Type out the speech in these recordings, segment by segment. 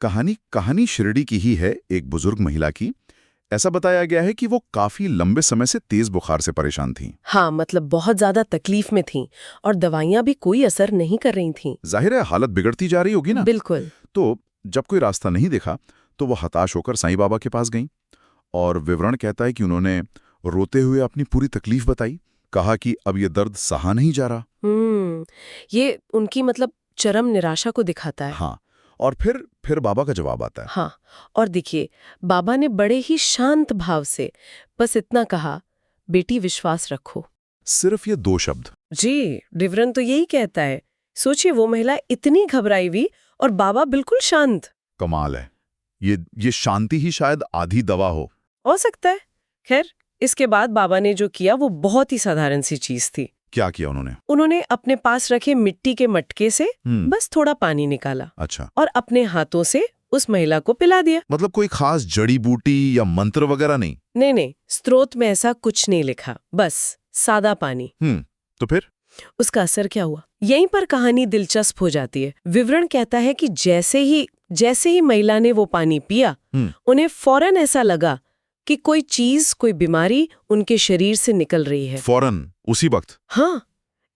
कहानी कहानी शिरडी की ही है, एक बुजुर्ग महिला की। ऐसा बताया गया है कि वो काफी लंबे समय से तेज बुखार से परेशान थीं। हाँ, मतलब बहुत ज्यादा तकलीफ में थीं और दवाइयां भी कोई असर नहीं कर रही थीं। जाहिर है हालत बिगड़ती जा रही होगी ना। बिल्कुल। तो जब कोई रास्ता नहीं दिखा तो वो हताश होकर साईं बाबा के पास गईं और विवरण कहता है कि उन्होंने रोते हुए अपनी पूरी तकलीफ बताई। कहा कि अब ये दर्द सहा नहीं जा रहा। ये उनकी मतलब चरम निराशा को दिखाता है। हाँ, और फिर बाबा का जवाब आता है। हाँ, और देखिए बाबा ने बड़े ही शांत भाव से बस इतना कहा, बेटी विश्वास रखो। सिर्फ ये 2 शब्द। जी, विवरण तो यही कहता है। सोचिए वो महिला इतनी घबराई हुई और बाबा बिल्कुल शांत। कमाल है। ये शांति ही शायद आधी दवा हो सकता है। खैर, इसके बाद बाबा ने जो किया वो बहुत ही साधारण सी चीज थी। क्या किया उन्होंने? उन्होंने अपने पास रखे मिट्टी के मटके से बस थोड़ा पानी निकाला। अच्छा। और अपने हाथों से उस महिला को पिला दिया। मतलब कोई खास जड़ी बूटी या मंत्र वगैरह नहीं? नहीं, स्रोत में ऐसा कुछ नहीं लिखा, बस सादा पानी। तो फिर उसका असर क्या हुआ? यहीं पर कहानी दिलचस्प हो जाती है। विवरण कहता है कि जैसे ही महिला ने वो पानी पिया, उन्हें फौरन ऐसा लगा कि कोई चीज, कोई बीमारी उनके शरीर से निकल रही है। फौरन? उसी वक्त? हाँ,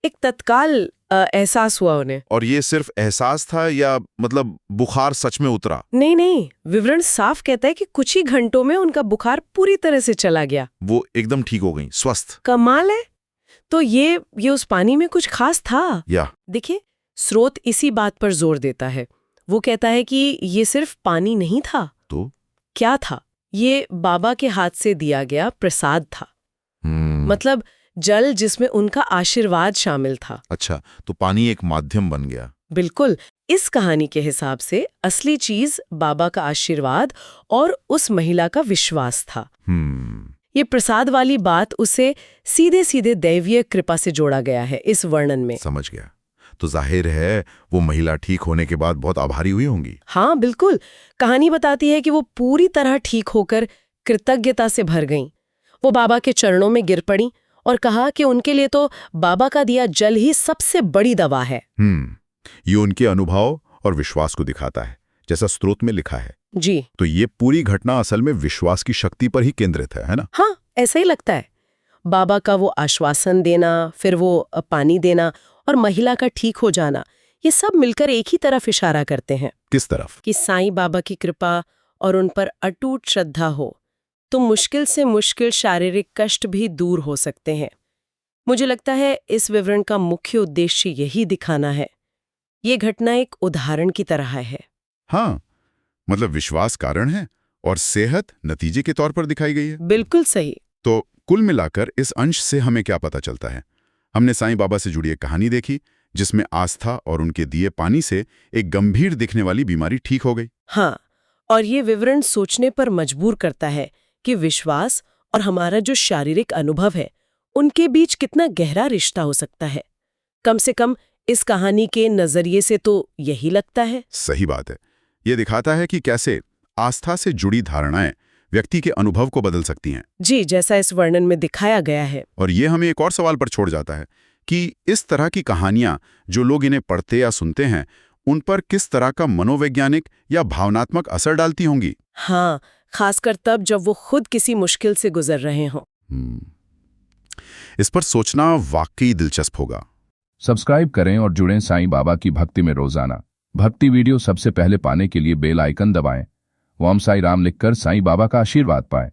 एक तत्काल एहसास हुआ उन्हें। और ये सिर्फ एहसास था या मतलब बुखार सच में उतरा? नहीं, विवरण साफ कहता है कि कुछ ही घंटों में उनका बुखार पूरी तरह से चला गया। वो एकदम ठीक हो गई, स्वस्थ। कमाल है। तो ये उस पानी में कुछ खास था या? देखिए, स्रोत इसी बात पर जोर देता है। वो कहता है कि ये सिर्फ पानी नहीं था। तो क्या था? ये बाबा के हाथ से दिया गया प्रसाद था। मतलब जल जिसमें उनका आशीर्वाद शामिल था। अच्छा, तो पानी एक माध्यम बन गया। बिल्कुल। इस कहानी के हिसाब से असली चीज बाबा का आशीर्वाद और उस महिला का विश्वास था। ये प्रसाद वाली बात उसे सीधे सीधे दैवीय कृपा से जोड़ा गया है इस वर्णन में। समझ गया। तो जाहिर है वो महिला ठीक होने के बाद बहुत आभारी हुई होंगी। हाँ, बिल्कुल। कहानी बताती है कि वो पूरी तरह ठीक होकर कृतज्ञता से भर गईं। वो बाबा के चरणों में गिर पड़ी और कहा कि उनके लिए तो बाबा का दिया जल ही सबसे बड़ी दवा है। ये उनके अनुभव और विश्वास को दिखाता है, जैसा स्रोत में लिखा है। जी। तो ये पूरी घटना असल में विश्वास की शक्ति पर ही केंद्रित है ना? हाँ, ऐसा ही लगता है। बाबा का वो आश्वासन देना, फिर वो पानी देना और महिला का ठीक हो जाना, ये सब मिलकर एक ही तरफ इशारा करते हैं। किस तरफ? कि साईं बाबा की कृपा और उन पर अटूट श्रद्धा हो तो मुश्किल से मुश्किल शारीरिक कष्ट भी दूर हो सकते हैं। मुझे लगता है इस विवरण का मुख्य उद्देश्य यही दिखाना है। ये घटना एक उदाहरण की तरह है। हाँ, मतलब विश्वास कारण है और सेहत नतीजे के तौर पर दिखाई गई है। बिल्कुल सही। तो कुल मिलाकर इस अंश से हमें क्या पता चलता है? हमने साईं बाबा से जुड़ी एक कहानी देखी जिसमें आस्था और उनके दिए पानी से एक गंभीर दिखने वाली बीमारी ठीक हो गई। हाँ, और ये विवरण सोचने पर मजबूर करता है कि विश्वास और हमारा जो शारीरिक अनुभव है उनके बीच कितना गहरा रिश्ता हो सकता है। कम से कम इस कहानी के नजरिए से तो यही लगता है। सही बात है। ये दिखाता है कि कैसे आस्था से जुड़ी धारणाएं व्यक्ति के अनुभव को बदल सकती हैं। जी, जैसा इस वर्णन में दिखाया गया है। और ये हमें एक और सवाल पर छोड़ जाता है कि इस तरह की कहानियां जो लोग इन्हें पढ़ते या सुनते हैं उन पर किस तरह का मनोवैज्ञानिक या भावनात्मक असर डालती होंगी। हाँ, खासकर तब जब वो खुद किसी मुश्किल से गुजर रहे हों। इस पर सोचना वाकई दिलचस्प होगा। सब्सक्राइब करें और जुड़ें साईं बाबा की भक्ति में रोजाना। भक्ति वीडियो सबसे पहले पाने के लिए बेल आइकन दबाएं। ओम साई राम लिखकर साईं बाबा का आशीर्वाद पाएं।